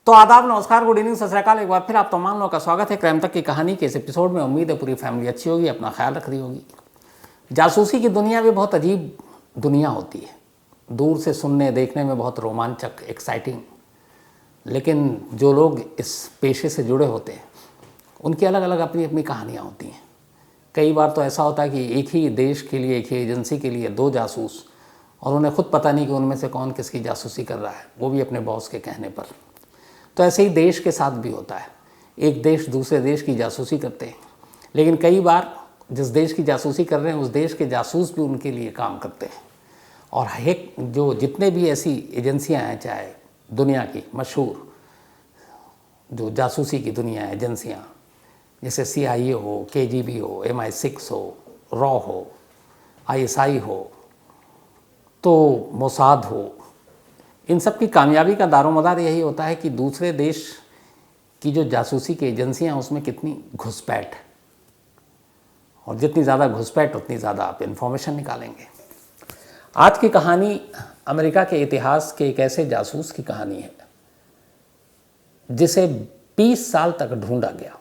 तो आदाब, नमस्कार, गुड इवनिंग, सत श्री अकाल। एक बार फिर आप तमाम लोगों का स्वागत है क्राइम तक की कहानी के इस एपिसोड में। उम्मीद है पूरी फैमिली अच्छी होगी, अपना ख्याल रख रही होगी। जासूसी की दुनिया भी बहुत अजीब दुनिया होती है, दूर से सुनने देखने में बहुत रोमांचक, एक्साइटिंग, लेकिन जो लोग इस पेशे से जुड़े होते हैं उनकी अलग अलग अपनी अपनी कहानियाँ होती हैं। कई बार तो ऐसा होता है कि एक ही देश के लिए, एक ही एजेंसी के लिए दो जासूस, और उन्हें खुद पता नहीं कि उनमें से कौन किसकी जासूसी कर रहा है, वो भी अपने बॉस के कहने पर। तो ऐसे ही देश के साथ भी होता है, एक देश दूसरे देश की जासूसी करते हैं, लेकिन कई बार जिस देश की जासूसी कर रहे हैं उस देश के जासूस भी उनके लिए काम करते हैं। और एक जो जितने भी ऐसी एजेंसियां हैं, चाहे दुनिया की मशहूर जो जासूसी की दुनिया है एजेंसियां, जैसे CIA हो, KGB हो, MI6 हो, रॉ हो, ISI हो, तो मोसाद हो, इन सब की कामयाबी का दारोमदार यही होता है कि दूसरे देश की जो जासूसी की एजेंसियां हैं उसमें कितनी घुसपैठ है, और जितनी ज़्यादा घुसपैठ उतनी ज़्यादा आप इन्फॉर्मेशन निकालेंगे। आज की कहानी अमेरिका के इतिहास के एक ऐसे जासूस की कहानी है जिसे 20 साल तक ढूंढा गया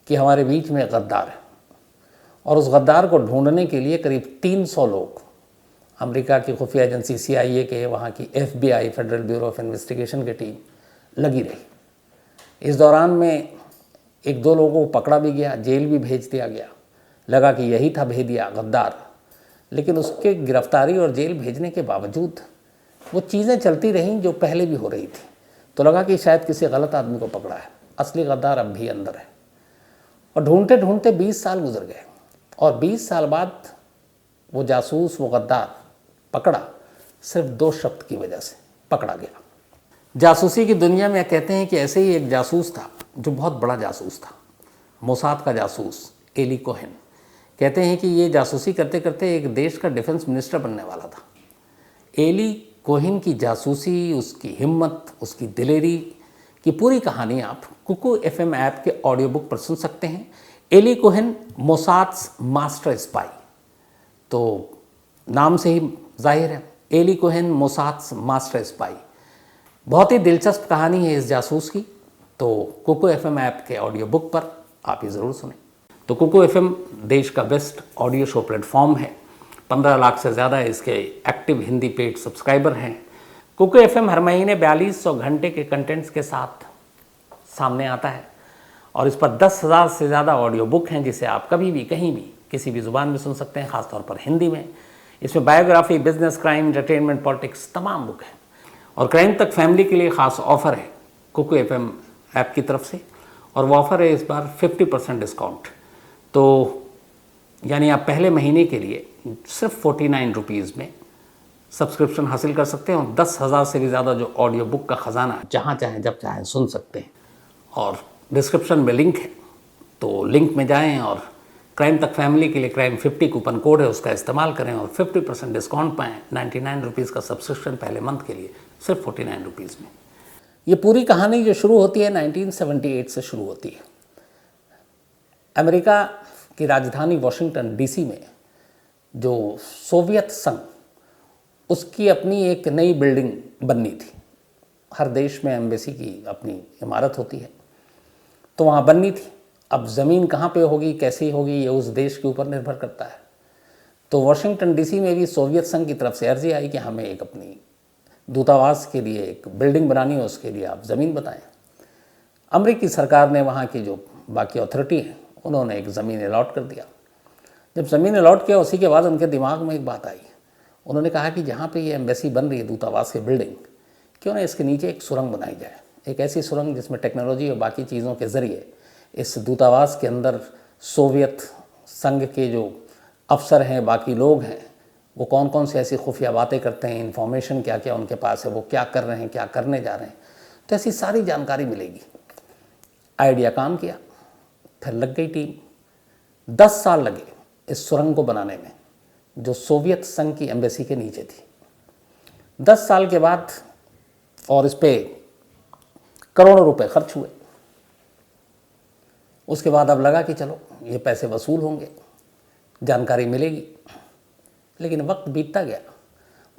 कि हमारे बीच में गद्दार है, और उस गद्दार को ढूंढने के लिए करीब 300 लोग, अमेरिका की खुफिया एजेंसी CIA के, वहाँ की FBI federal bureau of investigation की टीम लगी रही। इस दौरान में एक दो लोगों को पकड़ा भी गया, जेल भी भेज दिया गया, लगा कि यही था भेदिया गद्दार। लेकिन उसके गिरफ्तारी और जेल भेजने के बावजूद वो चीज़ें चलती रहीं जो पहले भी हो रही थी। तो लगा कि शायद किसी गलत आदमी को पकड़ा है, असली गद्दार अब भी अंदर है। और ढूंढते ढूंढते 20 साल गुजर गए, और 20 साल बाद वो जासूस, वो गद्दार पकड़ा सिर्फ 2 शब्द की वजह से पकड़ा गया। जासूसी की दुनिया में कहते हैं कि ऐसे ही एक जासूस था जो बहुत बड़ा जासूस था, मोसाद का जासूस एली कोहेन। कहते हैं कि ये जासूसी करते करते एक देश का डिफेंस मिनिस्टर बनने वाला था। एली कोहेन की जासूसी, उसकी हिम्मत, उसकी दिलेरी की पूरी कहानी आप कुकू FM ऐप के ऑडियो बुक पर सुन सकते हैं। एली कोहेन मोसाद्स मास्टर स्पाई, तो नाम से ही जाहिर है, एली कोहेन मोसाद्स मास्टर स्पाई। बहुत ही दिलचस्प कहानी है इस जासूस की। तो कुकू FM ऐप के ऑडियो बुक पर आप ये ज़रूर सुनें। तो कुकू FM देश का बेस्ट ऑडियो शो प्लेटफॉर्म है। 15 लाख से ज़्यादा इसके एक्टिव हिंदी पेड सब्सक्राइबर हैं। कुकू FM हर महीने 4200 घंटे के कंटेंट्स के साथ सामने आता है, और इस पर 10,000 से ज़्यादा ऑडियो बुक हैं जिसे आप कभी भी, कहीं भी, किसी भी ज़ुबान में सुन सकते हैं, ख़ासतौर पर हिंदी में। इसमें biography, business, crime, entertainment, politics, तमाम बुक हैं। और क्राइम तक फैमिली के लिए ख़ास ऑफ़र है कुकू FM ऐप की तरफ से, और वो ऑफ़र है इस बार 50% डिस्काउंट। तो यानी आप पहले महीने के लिए सिर्फ 49 रुपीज़ में सब्सक्रिप्शन हासिल कर सकते हैं, और 10,000 से भी ज़्यादा जो ऑडियो बुक का ख़जाना जहाँ चाहें जब चाहें सुन सकते हैं। और डिस्क्रिप्शन में लिंक है, तो लिंक में जाएं और क्राइम तक फैमिली के लिए क्राइम 50 कूपन कोड है, उसका इस्तेमाल करें और 50% डिस्काउंट पाएँ। 99 रुपीज़ का सब्सक्रिप्शन पहले मंथ के लिए, सिर्फ 49 रुपीज़ में। ये पूरी कहानी जो शुरू होती है 1978 से शुरू होती है। अमेरिका की राजधानी वाशिंगटन DC में जो सोवियत संघ, उसकी अपनी एक नई बिल्डिंग बननी थी। हर देश में एम्बेसी की अपनी इमारत होती है, तो वहाँ बननी थी। अब ज़मीन कहाँ पे होगी, कैसी होगी, ये उस देश के ऊपर निर्भर करता है। तो वाशिंगटन DC में भी सोवियत संघ की तरफ से अर्जी आई कि हमें एक अपनी दूतावास के लिए एक बिल्डिंग बनानी है, उसके लिए आप ज़मीन बताएं। अमेरिकी सरकार ने, वहाँ की जो बाकी अथॉरिटी है, उन्होंने एक ज़मीन अलॉट कर दिया। जब ज़मीन अलॉट किया, उसी के बाद उनके दिमाग में एक बात आई। उन्होंने कहा कि जहाँ पे ये एम्बेसी बन रही है, दूतावास की बिल्डिंग, क्यों ना इसके नीचे एक सुरंग बनाई जाए, एक ऐसी सुरंग जिसमें टेक्नोलॉजी और बाकी चीज़ों के ज़रिए इस दूतावास के अंदर सोवियत संघ के जो अफसर हैं, बाकी लोग हैं, वो कौन कौन से ऐसी खुफिया बातें करते हैं, इन्फॉर्मेशन क्या क्या उनके पास है, वो क्या कर रहे हैं, क्या करने जा रहे हैं, तो ऐसी सारी जानकारी मिलेगी। आइडिया काम किया, फिर लग गई टीम। 10 साल लगे इस सुरंग को बनाने में, जो सोवियत संघ की एम्बेसी के नीचे थी। 10 साल के बाद, और इस पे करोड़ों रुपए खर्च हुए। उसके बाद अब लगा कि चलो ये पैसे वसूल होंगे, जानकारी मिलेगी। लेकिन वक्त बीतता गया,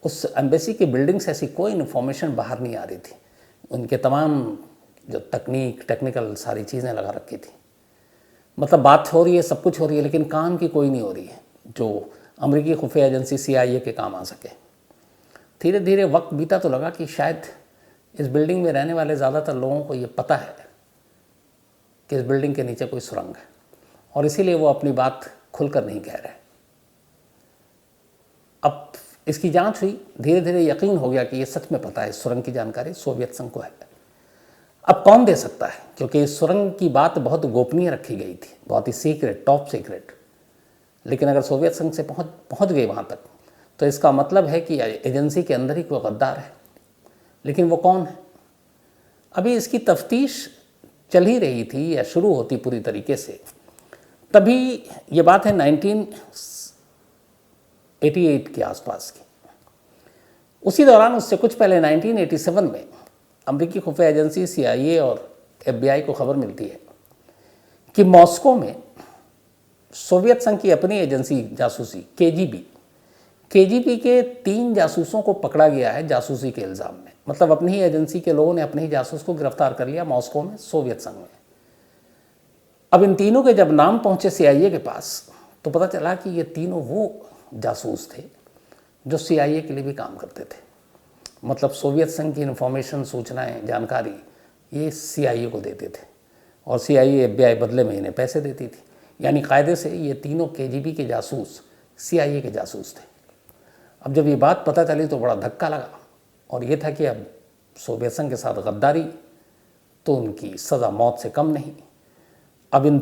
उस एम्बेसी की बिल्डिंग से ऐसी कोई इन्फॉर्मेशन बाहर नहीं आ रही थी उनके तमाम जो टेक्निकल सारी चीज़ें लगा रखी थी। मतलब बात हो रही है, सब कुछ हो रही है, लेकिन काम की कोई नहीं हो रही है जो अमेरिकी खुफिया एजेंसी CIA के काम आ सके। धीरे धीरे वक्त बीता तो लगा कि शायद इस बिल्डिंग में रहने वाले ज़्यादातर लोगों को ये पता है कि इस बिल्डिंग के नीचे कोई सुरंग है, और इसीलिए वो अपनी बात खुलकर नहीं कह रहे। अब इसकी जांच हुई, धीरे धीरे यकीन हो गया कि ये सच में पता है, सुरंग की जानकारी सोवियत संघ को है। अब कौन दे सकता है, क्योंकि इस सुरंग की बात बहुत गोपनीय रखी गई थी, बहुत ही सीक्रेट, टॉप सीक्रेट। लेकिन अगर सोवियत संघ से पहुंच गई वहाँ तक, तो इसका मतलब है कि एजेंसी के अंदर ही कोई गद्दार है। लेकिन वो कौन है? अभी इसकी तफ्तीश चल ही रही थी या शुरू होती पूरी तरीके से। तभी ये बात है 1988 के आसपास की। उसी दौरान, उससे कुछ पहले 1987 में अमेरिकी खुफिया एजेंसी CIA और FBI को खबर मिलती है कि मॉस्को में सोवियत संघ की अपनी एजेंसी जासूसी KGB के 3 जासूसों को पकड़ा गया है जासूसी के इल्ज़ाम में। मतलब अपनी ही एजेंसी के लोगों ने अपने ही जासूस को गिरफ्तार कर लिया मॉस्को में, सोवियत संघ में। अब इन तीनों के जब नाम पहुंचे CIA के पास, तो पता चला कि ये तीनों वो जासूस थे जो CIA के लिए भी काम करते थे। मतलब सोवियत संघ की इन्फॉर्मेशन, सूचनाएं, जानकारी ये CIA को देते थे, और CIA FBI बदले में इन्हें पैसे देती थी। यानी कायदे से ये तीनों KGB के जासूस CIA के जासूस थे। अब जब ये बात पता चली तो बड़ा धक्का लगा, और ये था कि अब सोवियत संघ के साथ गद्दारी तो उनकी सज़ा मौत से कम नहीं। अब इन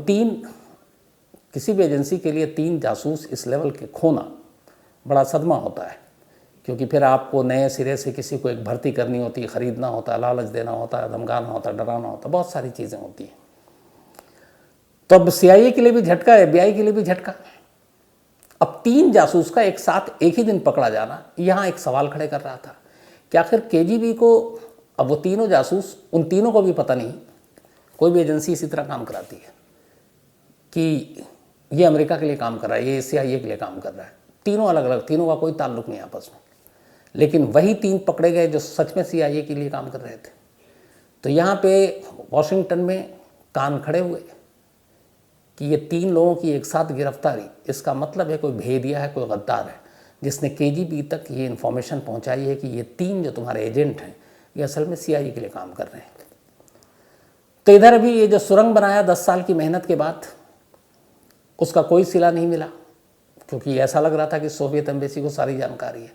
किसी भी एजेंसी के लिए 3 जासूस इस लेवल के खोना बड़ा सदमा होता है, क्योंकि फिर आपको नए सिरे से किसी को एक भर्ती करनी होती है, ख़रीदना होता है, लालच देना होता है, धमकाना होता है, डराना होता है, बहुत सारी चीज़ें होती हैं। तो अब CIA के लिए भी झटका, FBI के लिए भी झटका। अब 3 जासूस का एक साथ एक ही दिन पकड़ा जाना यहाँ एक सवाल खड़े कर रहा था कि आखिर KGB को, अब वो तीनों जासूस, उन तीनों को भी पता नहीं, कोई भी एजेंसी इसी तरह काम कराती है कि ये अमेरिका के लिए काम कर रहा है, ये CIA के लिए काम कर रहा है। तीनों अलग अलग, तीनों का कोई ताल्लुक नहीं आपस में, लेकिन वही 3 पकड़े गए जो सच में CIA के लिए काम कर रहे थे। तो यहाँ पे वॉशिंगटन में कान खड़े हुए कि ये 3 लोगों की एक साथ गिरफ्तारी, इसका मतलब है कोई भेदिया है, कोई गद्दार है, जिसने KGB तक ये इन्फॉर्मेशन पहुँचाई है कि ये 3 जो तुम्हारे एजेंट हैं ये असल में CIA के लिए काम कर रहे हैं। तो इधर अभी ये जो सुरंग बनाया 10 साल की मेहनत के बाद, उसका कोई सिला नहीं मिला, क्योंकि ऐसा लग रहा था कि सोवियत एम्बेसी को सारी जानकारी है।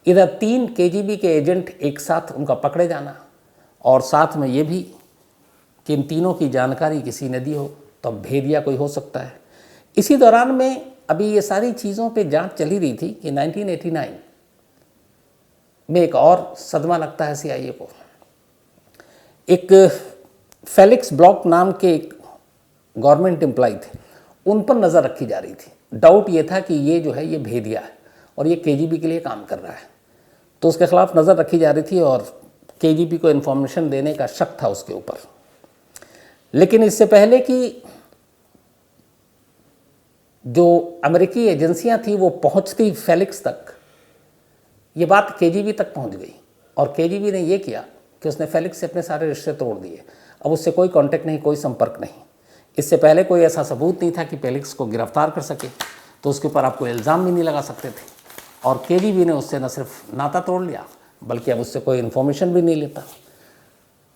इधर 3 KGB के एजेंट एक साथ उनका पकड़े जाना, और साथ में ये भी कि इन तीनों की जानकारी किसी ने दी हो, तब भेदिया कोई हो सकता है। इसी दौरान में अभी ये सारी चीज़ों पे जांच चली रही थी कि 1989 में एक और सदमा लगता है CIA को। एक फेलिक्स ब्लॉक नाम के एक गवर्नमेंट एम्प्लॉय थे, उन पर नज़र रखी जा रही थी। डाउट ये था कि ये जो है ये भेदिया है और ये KGB के लिए काम कर रहा है, तो उसके खिलाफ नज़र रखी जा रही थी और KGB को इन्फॉर्मेशन देने का शक था उसके ऊपर। लेकिन इससे पहले कि जो अमेरिकी एजेंसियां थी वो पहुंचती फेलिक्स तक, ये बात KGB तक पहुंच गई, और KGB ने ये किया कि उसने फेलिक्स से अपने सारे रिश्ते तोड़ दिए। अब उससे कोई कांटेक्ट नहीं, कोई संपर्क नहीं। इससे पहले कोई ऐसा सबूत नहीं था कि फेलिक्स को गिरफ्तार कर सके, तो उसके ऊपर आप कोई इल्ज़ाम भी नहीं लगा सकते थे। और KGB ने उससे न सिर्फ नाता तोड़ लिया, बल्कि अब उससे कोई इन्फॉर्मेशन भी नहीं लेता।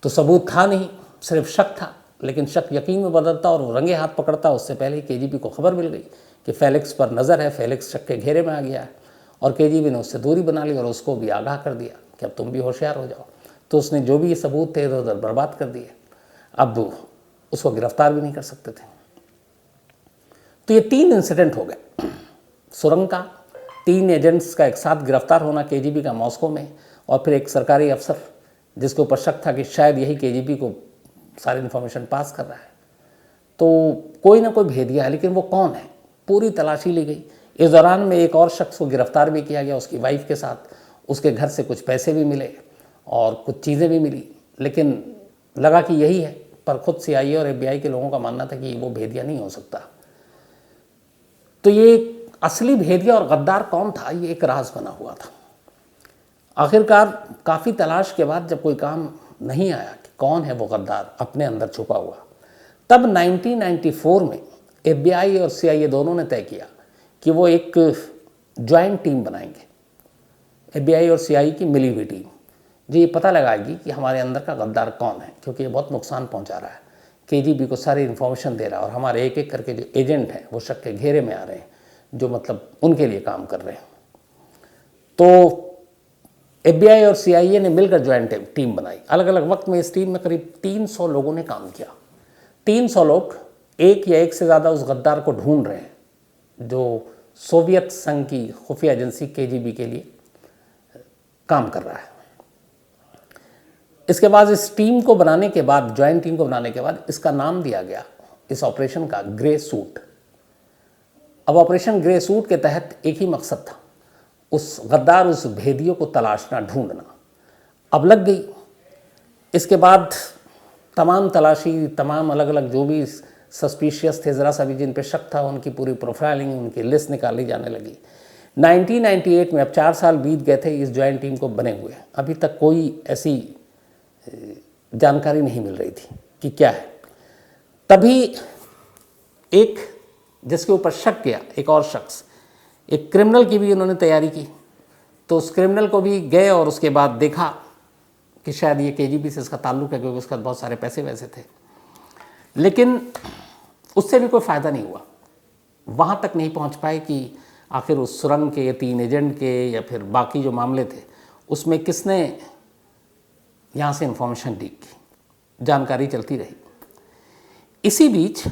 तो सबूत था नहीं, सिर्फ शक था, लेकिन शक यकीन में बदलता और वो रंगे हाथ पकड़ता। उससे पहले ही KGB को खबर मिल गई कि फेलिक्स पर नज़र है, फेलिक्स शक के घेरे में आ गया है, और KGB ने उससे दूरी बना ली और उसको भी आगाह कर दिया कि अब तुम भी होशियार हो जाओ। तो उसने जो भी ये सबूत थे इधर उधर बर्बाद कर दिए, अब उसको गिरफ्तार भी नहीं कर सकते थे। तो ये 3 इंसिडेंट हो गए, सुरंग का, 3 एजेंट्स का एक साथ गिरफ्तार होना KGB का मॉस्को में, और फिर एक सरकारी अफसर जिसके ऊपर शक था कि शायद यही KGB को सारी इन्फॉर्मेशन पास कर रहा है। तो कोई ना कोई भेदिया है, लेकिन वो कौन है, पूरी तलाशी ली गई। इस दौरान में एक और शख्स को गिरफ्तार भी किया गया, उसकी वाइफ के साथ। उसके घर से कुछ पैसे भी मिले और कुछ चीज़ें भी मिली, लेकिन लगा कि यही है, पर खुद CIA और FBI के लोगों का मानना था कि वो भेदिया नहीं हो सकता। तो ये असली भेदिया और गद्दार कौन था, ये एक राज बना हुआ था। आखिरकार काफ़ी तलाश के बाद जब कोई काम नहीं आया कि कौन है वो गद्दार अपने अंदर छुपा हुआ, तब 1994 में FBI और CIA दोनों ने तय किया कि वो एक ज्वाइंट टीम बनाएंगे, FBI और CIA की मिली हुई टीम, जो ये पता लगाएगी कि हमारे अंदर का गद्दार कौन है, क्योंकि ये बहुत नुकसान पहुंचा रहा है, KGB को सारी इन्फॉर्मेशन दे रहा है और हमारे एक एक करके जो एजेंट हैं वो शक के घेरे में आ रहे हैं, जो मतलब उनके लिए काम कर रहे हैं। तो FBI और CIA ने मिलकर ज्वाइंट टीम बनाई। अलग अलग वक्त में इस टीम में करीब 300 लोगों ने काम किया। 300 लोग एक या एक से ज़्यादा उस गद्दार को ढूंढ रहे हैं जो सोवियत संघ की खुफिया एजेंसी KGB के लिए काम कर रहा है। इसके बाद इस टीम को बनाने के बाद, ज्वाइंट टीम को बनाने के बाद, इसका नाम दिया गया इस ऑपरेशन का ग्रे सूट। अब ऑपरेशन ग्रे सूट के तहत एक ही मकसद था, उस गद्दार, उस भेदियों को तलाशना, ढूंढना। अब लग गई। इसके बाद तमाम तलाशी, तमाम अलग अलग जो भी सस्पिशियस थे, ज़रा सा भी जिन पे शक था, उनकी पूरी प्रोफाइलिंग, उनकी लिस्ट निकाली जाने लगी। 1998 में, अब 4 साल बीत गए थे इस ज्वाइंट टीम को बने हुए, अभी तक कोई ऐसी जानकारी नहीं मिल रही थी कि क्या है। तभी एक जिसके ऊपर शक किया, एक और शख्स, एक क्रिमिनल की भी उन्होंने तैयारी की, तो उस क्रिमिनल को भी गए और उसके बाद देखा कि शायद ये KGB से इसका ताल्लुक है, क्योंकि उसका बहुत सारे पैसे वैसे थे। लेकिन उससे भी कोई फ़ायदा नहीं हुआ। वहाँ तक नहीं पहुँच पाए कि आखिर उस सुरंग के 3 एजेंट के या फिर बाकी जो मामले थे उसमें किसने यहाँ से इन्फॉर्मेशन लीक की। जानकारी चलती रही। इसी बीच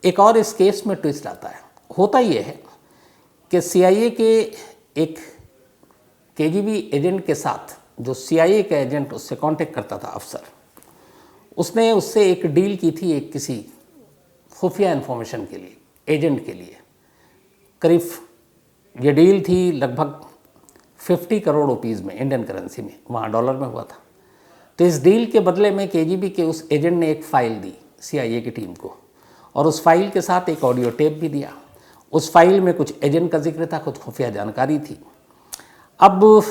एक और इस केस में ट्विस्ट आता है। होता ये है कि CIA के एक KGB एजेंट के साथ, जो CIA का एजेंट उससे कांटेक्ट करता था, अफसर, उसने उससे एक डील की थी एक किसी खुफिया इन्फॉर्मेशन के लिए, एजेंट के लिए। करीब ये डील थी लगभग 50 करोड़ रुपीज़ में, इंडियन करेंसी में, वहाँ डॉलर में हुआ था। तो इस डील के बदले में KGB के उस एजेंट ने एक फ़ाइल दी CIA की टीम को, और उस फाइल के साथ एक ऑडियो टेप भी दिया। उस फाइल में कुछ एजेंट का जिक्र था, कुछ खुफिया जानकारी थी। अब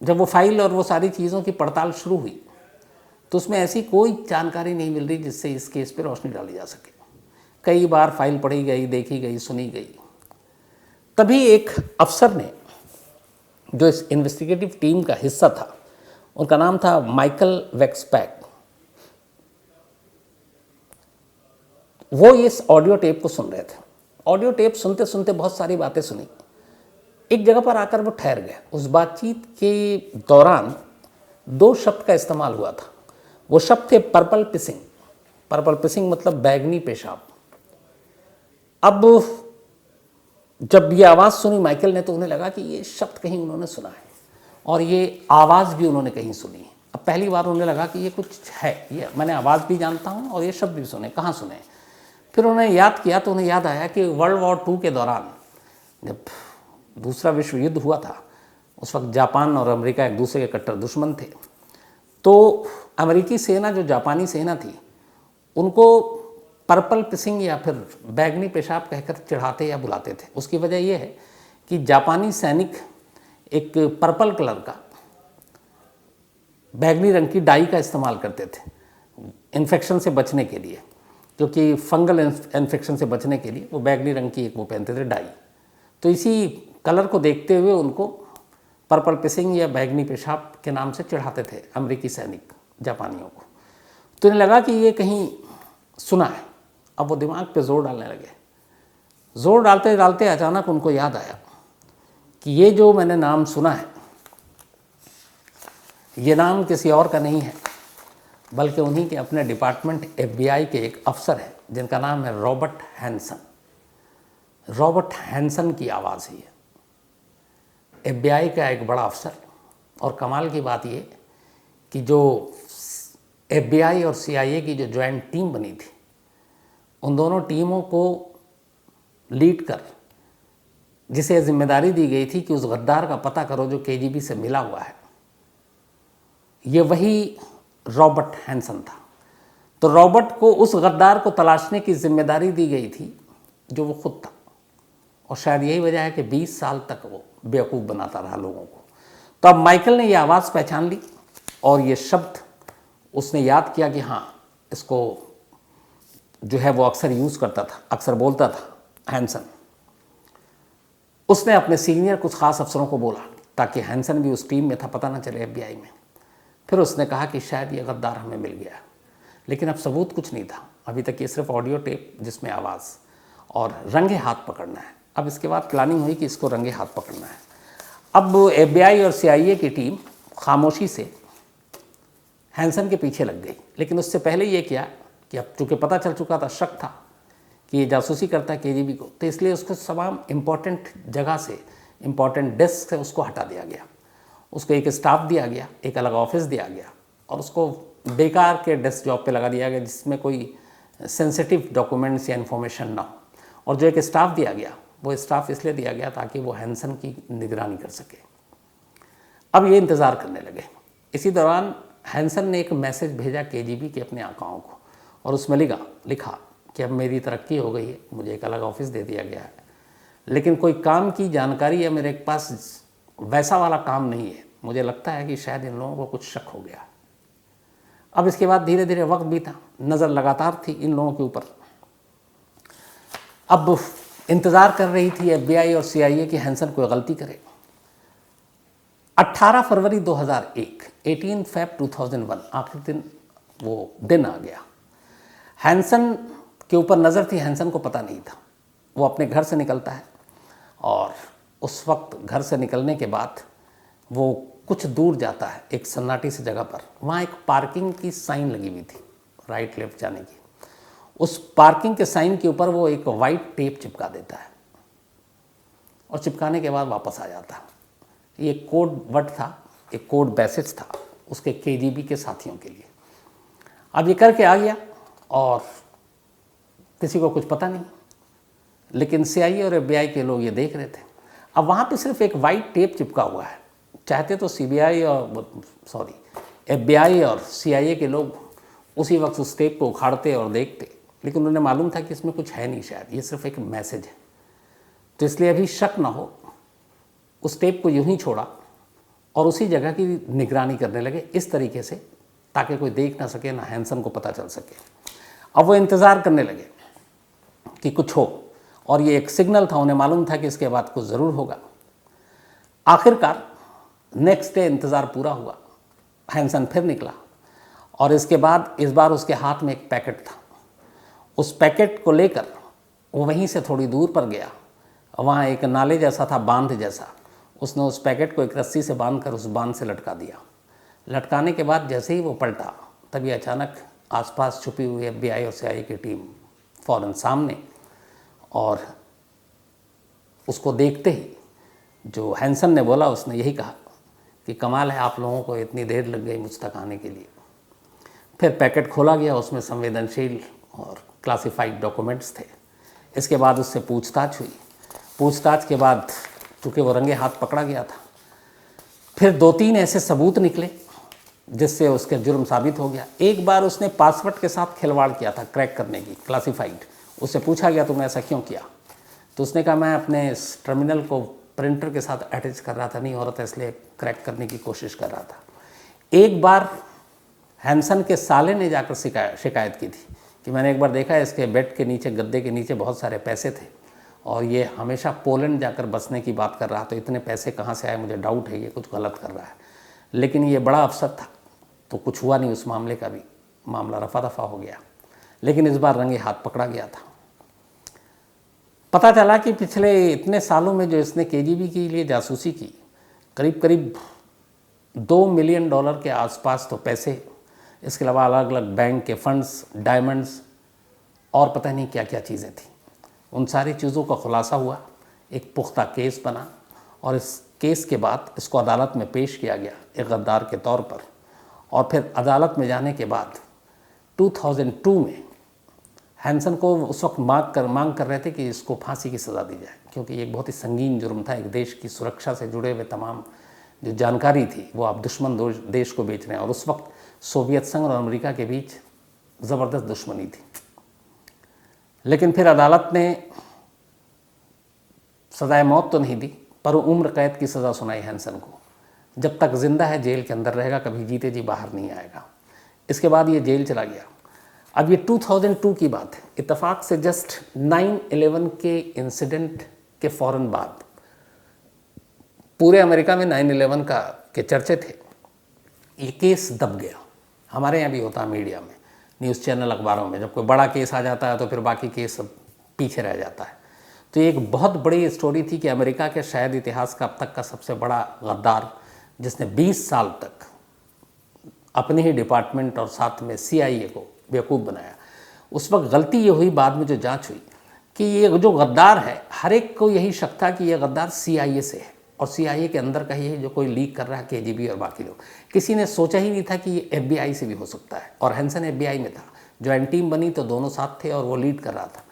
जब वो फाइल और वो सारी चीज़ों की पड़ताल शुरू हुई तो उसमें ऐसी कोई जानकारी नहीं मिल रही जिससे इस केस पर रोशनी डाली जा सके। कई बार फाइल पढ़ी गई, देखी गई, सुनी गई। तभी एक अफसर ने, जो इस इन्वेस्टिगेटिव टीम का हिस्सा था, उनका नाम था माइकल वेक्सपैक, वो इस ऑडियो टेप को सुन रहे थे। ऑडियो टेप सुनते सुनते बहुत सारी बातें सुनी। एक जगह पर आकर वो ठहर गए। उस बातचीत के दौरान 2 शब्द का इस्तेमाल हुआ था। वो शब्द थे पर्पल पिसिंग। पर्पल पिसिंग मतलब बैगनी पेशाब। अब जब ये आवाज़ सुनी माइकल ने, तो उन्हें लगा कि ये शब्द कहीं उन्होंने सुना है और ये आवाज़ भी उन्होंने कहीं सुनी है। अब पहली बार उन्हें लगा कि ये कुछ है, ये मैंने आवाज़ भी जानता हूँ और ये शब्द भी सुने, कहाँ सुने। फिर उन्होंने याद किया तो उन्हें याद आया कि वर्ल्ड वॉर 2 के दौरान, जब दूसरा विश्व युद्ध हुआ था, उस वक्त जापान और अमेरिका एक दूसरे के कट्टर दुश्मन थे। तो अमेरिकी सेना, जो जापानी सेना थी, उनको पर्पल पिसिंग या फिर बैगनी पेशाब कहकर चिढ़ाते या बुलाते थे। उसकी वजह यह है कि जापानी सैनिक एक पर्पल कलर का, बैगनी रंग की डाई का इस्तेमाल करते थे इन्फेक्शन से बचने के लिए, क्योंकि फंगल इन्फेक्शन से बचने के लिए वो बैगनी रंग की एक वो पहनते थे डाई। तो इसी कलर को देखते हुए उनको पर्पल पिसिंग या बैगनी पेशाब के नाम से चिढ़ाते थे अमेरिकी सैनिक जापानियों को। तो इन्हें लगा कि ये कहीं सुना है। अब वो दिमाग पे जोर डालने लगे। जोर डालते डालते अचानक उनको याद आया कि ये जो मैंने नाम सुना है, ये नाम किसी और का नहीं है, बल्कि उन्हीं के अपने डिपार्टमेंट FBI के एक अफसर हैं जिनका नाम है रॉबर्ट हैंसन। रॉबर्ट हैंसन की आवाज़ है ये। FBI का एक बड़ा अफसर। और कमाल की बात ये कि जो FBI और CIA की जो ज्वाइंट टीम बनी थी, उन दोनों टीमों को लीड कर जिसे जिम्मेदारी दी गई थी कि उस गद्दार का पता करो जो KGB से मिला हुआ है, ये वही रॉबर्ट हैंसन था। तो रॉबर्ट को उस गद्दार को तलाशने की जिम्मेदारी दी गई थी जो वो खुद था। और शायद यही वजह है कि 20 साल तक वो बेवकूफ़ बनाता रहा लोगों को। तो अब माइकल ने ये आवाज़ पहचान ली और ये शब्द उसने याद किया कि हाँ, इसको जो है वो अक्सर यूज़ करता था, अक्सर बोलता था हैंसन। उसने अपने सीनियर कुछ ख़ास अफसरों को बोला ताकि हैंसन भी उस टीम में था, पता ना चले FBI में। फिर उसने कहा कि शायद ये गद्दार हमें मिल गया, लेकिन अब सबूत कुछ नहीं था। अभी तक ये सिर्फ ऑडियो टेप जिसमें आवाज़ और रंगे हाथ पकड़ना है। अब इसके बाद प्लानिंग हुई कि इसको रंगे हाथ पकड़ना है। अब FBI और CIA की टीम खामोशी से हैंसन के पीछे लग गई, लेकिन उससे पहले ये किया कि अब चूँकि पता चल चुका था, शक था कि ये जासूसी करता है KGB को, तो इसलिए उसको तमाम इम्पॉर्टेंट जगह से, इम्पॉर्टेंट डेस्क से उसको हटा दिया गया। उसको एक स्टाफ दिया गया, एक अलग ऑफिस दिया गया और उसको बेकार के डेस्क जॉब पे लगा दिया गया जिसमें कोई सेंसिटिव डॉक्यूमेंट्स या इन्फॉर्मेशन ना हो। और जो एक स्टाफ दिया गया, वो स्टाफ इसलिए दिया गया ताकि वो हैंसन की निगरानी कर सके। अब ये इंतज़ार करने लगे। इसी दौरान हैंसन ने एक मैसेज भेजा KGB के अपने आकाओं को और उसमें लिखा कि अब मेरी तरक्की हो गई है, मुझे एक अलग ऑफिस दे दिया गया है, लेकिन कोई काम की जानकारी या मेरे पास वैसा वाला काम नहीं है। मुझे लगता है कि शायद इन लोगों को कुछ शक हो गया। अब इसके बाद धीरे धीरे वक्त बीता, नज़र लगातार थी इन लोगों के ऊपर। अब इंतज़ार कर रही थी FBI और CIA कि हैंसन कोई गलती करे। 18 फरवरी 2001, 18 Feb 2001, आखिरी दिन वो दिन आ गया। हैंसन के ऊपर नज़र थी, हैंसन को पता नहीं था। वो अपने घर से निकलता है और उस वक्त घर से निकलने के बाद वो कुछ दूर जाता है एक सन्नाटी सी जगह पर। वहाँ एक पार्किंग की साइन लगी हुई थी, राइट लेफ्ट जाने की। उस पार्किंग के साइन के ऊपर वो एक वाइट टेप चिपका देता है और चिपकाने के बाद वापस आ जाता है। ये कोड वर्ड था, एक कोड मैसेज था उसके KGB के साथियों के लिए। अब ये करके आ गया और किसी को कुछ पता नहीं, लेकिन CIA और FBI के लोग ये देख रहे थे। अब वहाँ पे सिर्फ एक वाइट टेप चिपका हुआ है। चाहते तो FBI और CIA के लोग उसी वक्त उस टेप को उखाड़ते और देखते, लेकिन उन्हें मालूम था कि इसमें कुछ है नहीं, शायद ये सिर्फ एक मैसेज है। तो इसलिए अभी शक ना हो, उस टेप को यूं ही छोड़ा और उसी जगह की निगरानी करने लगे इस तरीके से ताकि कोई देख ना सके, ना हैंसन को पता चल सके। अब वो इंतज़ार करने लगे कि कुछ हो, और ये एक सिग्नल था, उन्हें मालूम था कि इसके बाद कुछ ज़रूर होगा। आखिरकार नेक्स्ट डे इंतज़ार पूरा हुआ, हैंसन फिर निकला और इसके बाद इस बार उसके हाथ में एक पैकेट था। उस पैकेट को लेकर वो वहीं से थोड़ी दूर पर गया। वहाँ एक नाले जैसा था, बांध जैसा। उसने उस पैकेट को एक रस्सी से बांधकर उस बांध से लटका दिया। लटकाने के बाद जैसे ही वो पलटा, तभी अचानक आसपास छुपी हुई FBI और CIA की टीम फ़ौरन सामने, और उसको देखते ही जो हैंसन ने बोला, उसने यही कहा कि कमाल है, आप लोगों को इतनी देर लग गई मुझ तक आने के लिए। फिर पैकेट खोला गया, उसमें संवेदनशील और क्लासिफाइड डॉक्यूमेंट्स थे। इसके बाद उससे पूछताछ हुई। पूछताछ के बाद चूँकि वो रंगे हाथ पकड़ा गया था, फिर 2-3 ऐसे सबूत निकले जिससे उसके जुर्म साबित हो गया। एक बार उसने पासवर्ड के साथ खिलवाड़ किया था क्रैक करने की, क्लासिफाइड। उससे पूछा गया तुमने ऐसा क्यों किया, तो उसने कहा मैं अपने टर्मिनल को प्रिंटर के साथ अटैच कर रहा था, नहीं हो रहा था, इसलिए क्रैक करने की कोशिश कर रहा था। एक बार हैंसन के साले ने जाकर शिकायत की थी कि मैंने एक बार देखा इसके बेड के नीचे, गद्दे के नीचे बहुत सारे पैसे थे और ये हमेशा पोलैंड जाकर बसने की बात कर रहा, तो इतने पैसे कहाँ से आए, मुझे डाउट है ये कुछ गलत कर रहा है। लेकिन ये बड़ा अफसर था तो कुछ हुआ नहीं, उस मामले का भी मामला रफा दफा हो गया। लेकिन इस बार रंगे हाथ पकड़ा गया था। पता चला कि पिछले इतने सालों में जो इसने KGB के लिए जासूसी की, करीब करीब $2 मिलियन के आसपास तो पैसे, इसके अलावा अलग अलग बैंक के फंड्स, डायमंड्स और पता नहीं क्या क्या चीज़ें थी। उन सारी चीज़ों का खुलासा हुआ, एक पुख्ता केस बना और इस केस के बाद इसको अदालत में पेश किया गया एक गद्दार के तौर पर। और फिर अदालत में जाने के बाद 2002 में हैंसन को उस वक्त मांग कर रहे थे कि इसको फांसी की सज़ा दी जाए, क्योंकि ये एक बहुत ही संगीन जुर्म था। एक देश की सुरक्षा से जुड़े हुए तमाम जो जानकारी थी वो आप दुश्मन देश को बेच रहे हैं, और उस वक्त सोवियत संघ और अमेरिका के बीच ज़बरदस्त दुश्मनी थी। लेकिन फिर अदालत ने सज़ाए मौत तो नहीं दी, पर उम्र कैद की सज़ा सुनाई हैंसन को, जब तक जिंदा है जेल के अंदर रहेगा, कभी जीते जी बाहर नहीं आएगा। इसके बाद ये जेल चला गया। अब ये 2002 की बात है, इत्तेफाक से जस्ट 9/11 के इंसिडेंट के फ़ौरन बाद पूरे अमेरिका में 9/11 के चर्चे थे। ये केस दब गया। हमारे यहाँ भी होता है मीडिया में, न्यूज़ चैनल, अखबारों में, जब कोई बड़ा केस आ जाता है तो फिर बाकी केस सब पीछे रह जाता है। तो ये एक बहुत बड़ी स्टोरी थी कि अमेरिका के शायद इतिहास का अब तक का सबसे बड़ा गद्दार, जिसने 20 साल तक अपने ही डिपार्टमेंट और साथ में CIA को बेवकूफ़ बनाया। उस वक्त गलती ये हुई, बाद में जो जांच हुई, कि ये जो गद्दार है, हर एक को यही शक था कि ये गद्दार CIA से है और CIA के अंदर का ही है जो कोई लीक कर रहा है, KGB और बाकी लोग। किसी ने सोचा ही नहीं था कि ये FBI से भी हो सकता है, और हैंसन FBI में था। ज्वाइंट टीम बनी तो दोनों साथ थे और वो लीड कर रहा था।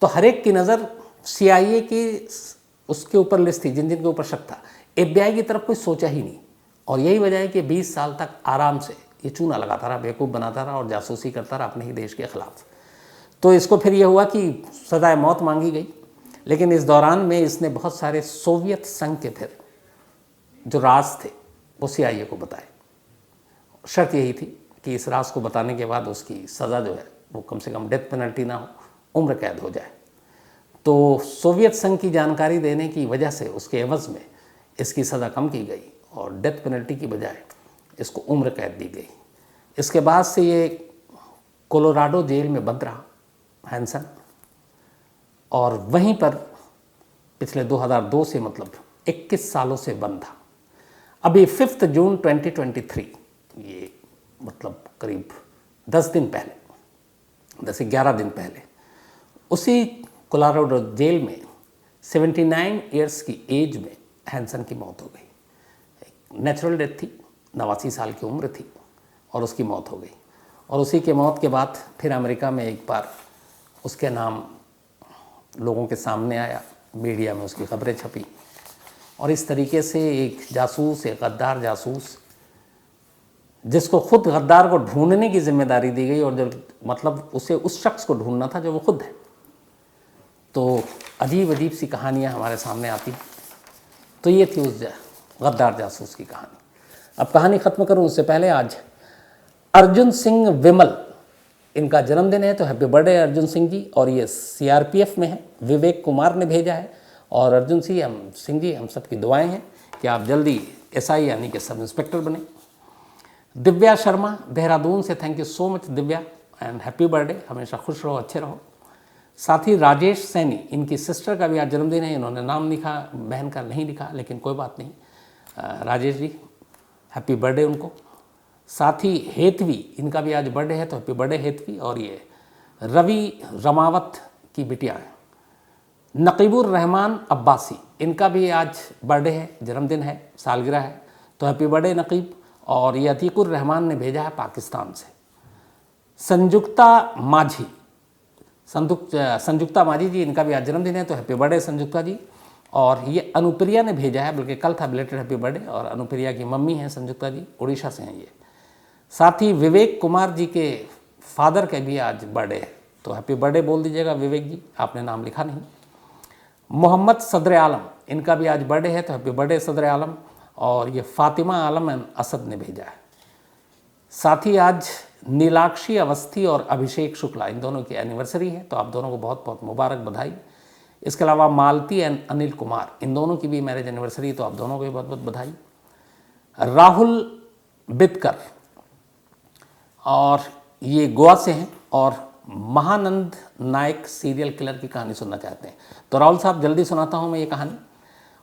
तो हर एक की नज़र CIA की उसके ऊपर लिस्ट थी, जिन जिन के ऊपर शक था। FBI की तरफ कोई सोचा ही नहीं, और यही वजह है कि 20 साल तक आराम से ये चूना लगाता रहा, बेवकूफ़ बनाता रहा और जासूसी करता रहा अपने ही देश के ख़िलाफ़। तो इसको फिर यह हुआ कि सज़ाए मौत मांगी गई, लेकिन इस दौरान में इसने बहुत सारे सोवियत संघ के फिर जो राज थे वो CIA को बताए। शर्त यही थी कि इस राज को बताने के बाद उसकी सज़ा जो है वो कम से कम डेथ पेनल्टी ना हो, उम्र कैद हो जाए। तो सोवियत संघ की जानकारी देने की वजह से उसके एवज़ में इसकी सज़ा कम की गई और डेथ पेनल्टी की बजाय इसको उम्र कैद दी गई। इसके बाद से ये कोलोराडो जेल में बंद रहा हैंसन, और वहीं पर पिछले 2002 से मतलब 21 सालों से बंद था। अभी 5 जून 2023, ये मतलब करीब 10 दिन पहले, 10-11 दिन पहले, उसी कोलोराडो जेल में 79 ईयर्स की एज में हैंसन की मौत हो गई। नेचुरल डेथ थी, 89 साल की उम्र थी और उसकी मौत हो गई। और उसी के मौत के बाद फिर अमेरिका में एक बार उसके नाम लोगों के सामने आया, मीडिया में उसकी खबरें छपी, और इस तरीके से एक जासूस, एक गद्दार जासूस, जिसको खुद गद्दार को ढूंढने की जिम्मेदारी दी गई, और जब मतलब उसे उस शख्स को ढूंढना था जो वो खुद है। तो अजीब अजीब सी कहानियाँ हमारे सामने आती। तो ये थी उस गद्दार जासूस की कहानी। अब कहानी ख़त्म करूं उससे पहले आज अर्जुन सिंह विमल, इनका जन्मदिन है, तो हैप्पी बर्थडे अर्जुन सिंह जी। और ये CRPF में है, विवेक कुमार ने भेजा है। और अर्जुन सिंह जी, हम सब की दुआएं हैं कि आप जल्दी SI यानी कि सब इंस्पेक्टर बने। दिव्या शर्मा देहरादून से, thank you so much Divya, and happy birthday, हमेशा खुश रहो, अच्छे रहो। साथ ही राजेश सैनी, इनकी सिस्टर का भी आज जन्मदिन है। इन्होंने नाम लिखा, बहन का नहीं लिखा, लेकिन कोई बात नहीं। राजेश जी, हैप्पी बर्थडे उनको। साथ ही हेतवी, इनका भी आज बर्थडे है, तो हैप्पी बर्थडे हेतवी। और ये रवि रमावत की बिटिया है नकीबुर रहमान अब्बासी, इनका भी आज बर्थडे है, जन्मदिन है, सालगिरह है, तो हैप्पी बर्थडे नकीब। और ये अतीकुर रहमान ने भेजा है पाकिस्तान से। संजुक्ता माझी जी, इनका भी आज जन्मदिन है, तो हैप्पी बर्थडे संजुक्ता जी। और ये अनुप्रिया ने भेजा है, बल्कि कल था बिलेटेड हैप्पी बर्थडे, और अनुप्रिया की मम्मी हैं संजुक्ता जी, उड़ीसा से हैं ये। साथ ही विवेक कुमार जी के फादर का भी आज बर्थडे है, तो हैप्पी बर्थडे बोल दीजिएगा विवेक जी, आपने नाम लिखा नहीं। मोहम्मद सदर आलम, इनका भी आज बर्थडे है, तो हैप्पी बर्थडे सदर आलम। और ये फातिमा आलम असद ने भेजा है। साथ ही आज नीलाक्षी अवस्थी और अभिषेक शुक्ला, इन दोनों की एनिवर्सरी है, तो आप दोनों को बहुत बहुत मुबारक, बधाई। इसके अलावा मालती एंड अनिल कुमार, इन दोनों की भी मैरिज एनिवर्सरी, तो आप दोनों को भी बहुत बहुत बधाई। राहुल बितकर, और ये गोवा से हैं और महानंद नायक सीरियल किलर की कहानी सुनना चाहते हैं, तो राहुल साहब जल्दी सुनाता हूँ मैं ये कहानी।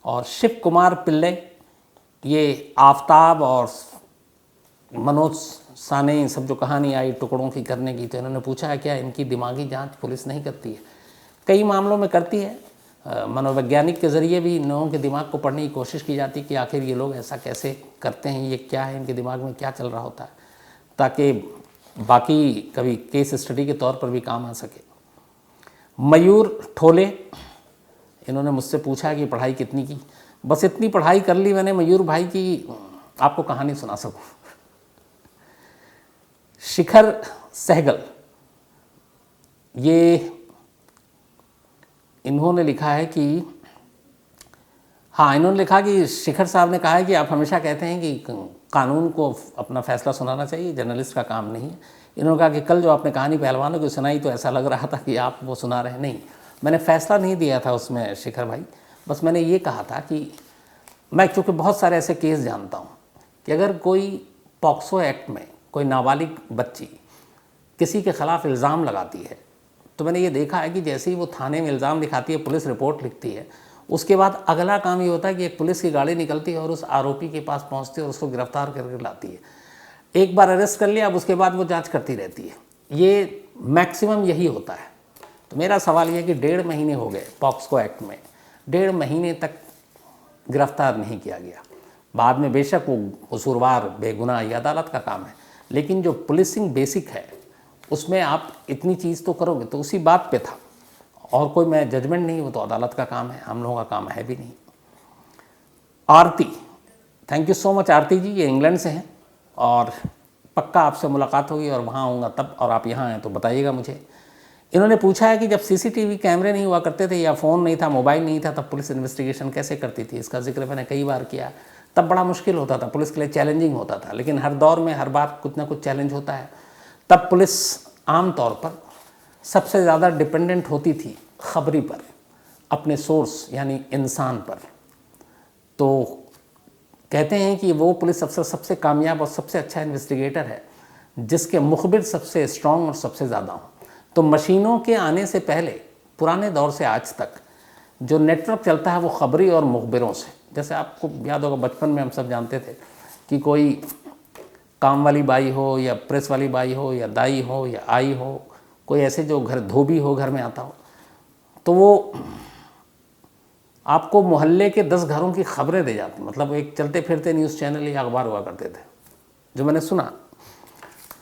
और शिव कुमार पिल्ले, ये आफ्ताब और मनोज साने, इन सब जो कहानी आई टुकड़ों की करने की, तो इन्होंने पूछा है क्या इनकी दिमागी जांच पुलिस नहीं करती है? कई मामलों में करती है, मनोवैज्ञानिक के ज़रिए भी इन लोगों के दिमाग को पढ़ने की कोशिश की जाती है कि आखिर ये लोग ऐसा कैसे करते हैं, ये क्या है, इनके दिमाग में क्या चल रहा होता है, ताकि बाकी कभी केस स्टडी के तौर पर भी काम आ सके। मयूर ठोले, इन्होंने मुझसे पूछा कि पढ़ाई कितनी की, बस इतनी पढ़ाई कर ली मैंने मयूर भाई की आपको कहानी सुना सकूं। शिखर सहगल, ये इन्होंने लिखा है कि हाँ, इन्होंने लिखा कि शिखर साहब ने कहा है कि आप हमेशा कहते हैं कि कानून को अपना फैसला सुनाना चाहिए, जर्नलिस्ट का काम नहीं है। इन्होंने कहा कि कल जो आपने कहानी पहलवानों की सुनाई तो ऐसा लग रहा था कि आप वो सुना रहे हैं। नहीं, मैंने फैसला नहीं दिया था उसमें शिखर भाई, बस मैंने ये कहा था कि मैं चूँकि बहुत सारे ऐसे केस जानता हूँ कि अगर कोई पॉक्सो एक्ट में कोई नाबालिग बच्ची किसी के ख़िलाफ़ इल्ज़ाम लगाती है, तो मैंने ये देखा है कि जैसे ही वो थाने में इल्ज़ाम लिखाती है, पुलिस रिपोर्ट लिखती है, उसके बाद अगला काम ये होता है कि एक पुलिस की गाड़ी निकलती है और उस आरोपी के पास पहुंचती है और उसको गिरफ्तार करके लाती है। एक बार अरेस्ट कर लिया, अब उसके बाद वो जांच करती रहती है। ये मैक्सिमम यही होता है। तो मेरा सवाल ये है कि 1.5 महीने हो गए पॉक्सो एक्ट में, 1.5 महीने तक गिरफ्तार नहीं किया गया। बाद में बेशक वो कसूरवार बेगुनाह ये अदालत का काम है, लेकिन जो पुलिसिंग बेसिक है उसमें आप इतनी चीज़ तो करोगे। तो उसी बात पे था, और कोई मैं जजमेंट नहीं, वो तो अदालत का काम है, हम लोगों का काम है भी नहीं। आरती, थैंक यू सो मच आरती जी, ये इंग्लैंड से हैं और पक्का आपसे मुलाकात होगी और वहाँ आऊँगा तब, और आप यहाँ आएँ तो बताइएगा मुझे। इन्होंने पूछा है कि जब सीसीटीवी कैमरे नहीं हुआ करते थे या फ़ोन नहीं था, मोबाइल नहीं था, तब पुलिस इन्वेस्टिगेशन कैसे करती थी। इसका जिक्र मैंने कई बार किया। तब बड़ा मुश्किल होता था, पुलिस के लिए चैलेंजिंग होता था, लेकिन हर दौर में हर बार कुछ ना कुछ चैलेंज होता है। तब पुलिस आम तौर पर सबसे ज़्यादा डिपेंडेंट होती थी खबरी पर, अपने सोर्स यानी इंसान पर। तो कहते हैं कि वो पुलिस अफसर सबसे कामयाब और सबसे अच्छा इन्वेस्टिगेटर है जिसके मुखबिर सबसे स्ट्रॉन्ग और सबसे ज़्यादा हों। तो मशीनों के आने से पहले, पुराने दौर से आज तक जो नेटवर्क चलता है वो खबरी और मुखबिरों से। जैसे आपको याद होगा बचपन में हम सब जानते थे कि कोई काम वाली बाई हो या प्रेस वाली बाई हो या दाई हो या आई हो, कोई ऐसे जो घर धोबी हो घर में आता हो, तो वो आपको मोहल्ले के 10 घरों की खबरें दे जाती। मतलब एक चलते फिरते न्यूज़ चैनल या अखबार हुआ करते थे, जो मैंने सुना,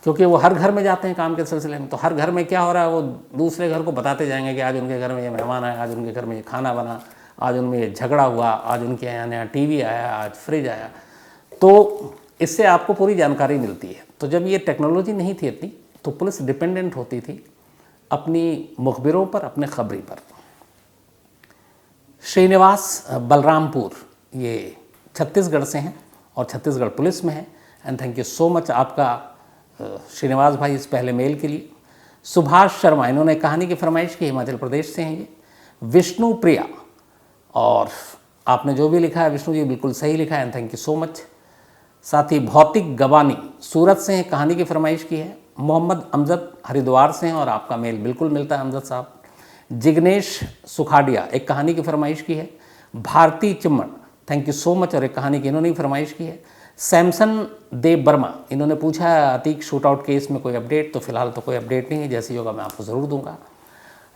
क्योंकि वो हर घर में जाते हैं काम के सिलसिले में। तो हर घर में क्या हो रहा है वो दूसरे घर को बताते जाएंगे कि आज उनके घर में ये मेहमान आए, आज उनके घर में ये खाना बना, आज उनमें ये झगड़ा हुआ, आज उनके यहाँ नया टीवी आया, आज फ्रिज आया। तो इससे आपको पूरी जानकारी मिलती है। तो जब ये टेक्नोलॉजी नहीं थी इतनी, तो पुलिस डिपेंडेंट होती थी अपनी मुखबिरों पर, अपने खबरी पर। श्रीनिवास बलरामपुर, ये छत्तीसगढ़ से हैं और छत्तीसगढ़ पुलिस में है। And thank you so much आपका श्रीनिवास भाई इस पहले मेल के लिए। सुभाष शर्मा, इन्होंने कहानी की फरमाइश की, हिमाचल प्रदेश से हैं ये। विष्णु प्रिया, और आपने जो भी लिखा है विष्णु जी बिल्कुल सही लिखा है, and thank you so much. साथ ही भौतिक गवानी सूरत से हैं, कहानी की फरमाइश की है। मोहम्मद अमजद हरिद्वार से हैं और आपका मेल बिल्कुल मिलता है अमजद साहब। जिग्नेश सुखाड़िया एक कहानी की फरमाइश की है। Bharti Chimman, thank you so much, और एक कहानी की इन्होंने भी फरमाइश की है। सैमसन देव वर्मा, इन्होंने पूछा है अतीक शूट आउट केस में कोई अपडेट। तो फिलहाल तो कोई अपडेट नहीं है, जैसी होगा मैं आपको ज़रूर दूंगा।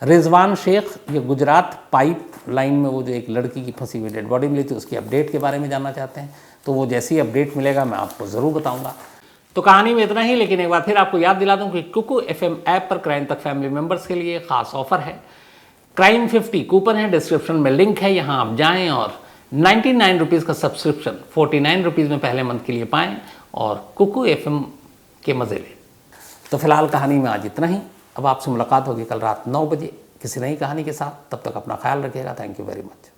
रिजवान शेख, ये गुजरात पाइप लाइन में वो जो एक लड़की की फंसी हुई डेड बॉडी मिली थी, उसकी अपडेट के बारे में जानना चाहते हैं। तो वो जैसी अपडेट मिलेगा मैं आपको ज़रूर बताऊंगा। तो कहानी में इतना ही, लेकिन एक बार फिर आपको याद दिला दूं कि कुकू FM ऐप पर क्राइम तक फैमिली मेंबर्स के लिए खास ऑफर है। क्राइम 50 कूपन है, डिस्क्रिप्शन में लिंक है, यहाँ आप जाएं और 99 रुपीज़ का सब्सक्रिप्शन 49 रुपीज़ में पहले मंथ के लिए पाएँ और कुकू FM के मज़े लें। तो फिलहाल कहानी में आज इतना ही। अब आपसे मुलाकात होगी कल रात 9 बजे किसी नई कहानी के साथ। तब तक अपना ख्याल रखिएगा। Thank you very much.